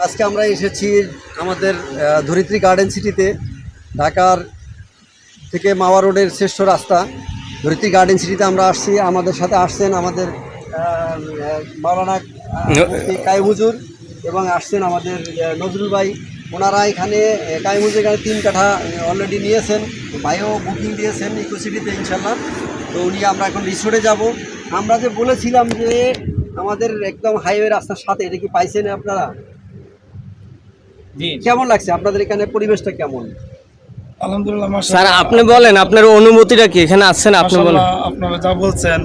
আজকে আমরা এসেছি আমাদের ধরিত্রী গার্ডেন সিটিতে, ঢাকার থেকে মাওয়া রোডের শ্রেষ্ঠ রাস্তা ধরিত্রী গার্ডেন সিটিতে আমরা আসছি। আমাদের সাথে আসছেন আমাদের মাওলানা মুফতি কাইয়ুম হুজুর এবং আসছেন আমাদের নজরুল ভাই। ওনারা এখানে কাইয়ুম হুজুর এখানে 3 কাঠা অলরেডি নিয়েছেন, ভাইও বুকিং দিয়েছেন ইকো সিটিতে ইনশাল্লাহ। তো উনি আমরা এখন রিসোর্টে যাব। আমরা যে বলেছিলাম যে আমাদের একদম হাইওয়ে রাস্তার সাথে, এটা কি পাইছেন আপনারা? কেমন লাগছে আপনাদের এখানে, পরিবেশটা কেমন? আলহামদুলিল্লাহ স্যার আপনি বলেন আপনার অনুমতিটা কি, এখানে আসছেন আপনি বলেন। আপনারা যা বলছেন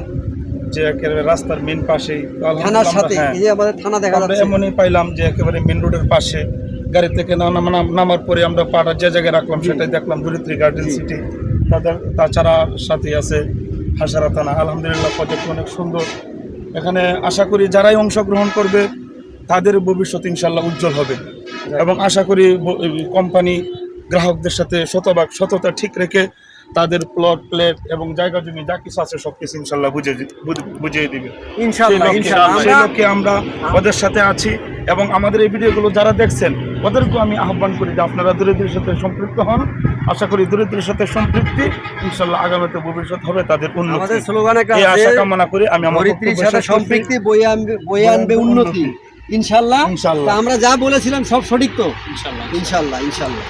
যে একেবারে রাস্তার মেন পাশেই, থানার সাথে, এই যে আমাদের থানা দেখা যাচ্ছে, এমনই পাইলাম যে একেবারে মেন রোডের পাশে। গাড়ি থেকে নামার পরে আমরা পাটা যে জায়গায় রাখলাম সেটাই দেখলাম ধরিত্রী গার্ডেন সিটি। তাছাড়া সাথে আছে হাসারা থানা। আলহামদুলিল্লাহ প্রজেক্ট অনেক সুন্দর। এখানে আশা করি যারাই অংশগ্রহণ করবে তাদের ভবিষ্যৎ ইনশাল্লাহ উজ্জ্বল হবে এবং আশা করি কোম্পানি গ্রাহকদের সাথে সততা ঠিক রেখে তাদের প্লেট এবং জায়গা জমি যা কিছু আছে সবকিছু ইনশাল্লাহ বুঝিয়ে দিবে ইনশাআল্লাহ। সেই লক্ষ্যে আমরা ওদের সাথে আছি এবং আমাদের এই ভিডিওগুলো যারা দেখছেন ওদেরকেও আমি আহ্বান করি যে আপনারা দরিদ্রের সাথে সম্পৃক্ত হন। আশা করি দরিদ্রের সাথে সম্পৃক্তি ইনশাল্লাহ আগামীতে ভবিষ্যৎ হবে তাদের উন্নতি। আমাদের স্লোগান একটা এই আশা কামনা করি আমি আমার দরিদ্রের সাথে সম্পৃক্তি বয়ে আনবে উন্নতি ইনশাআল্লাহ। আমরা যা বলেছিলাম সব সঠিক তো? ইনশাআল্লাহ ইনশাআল্লাহ ইনশাআল্লাহ।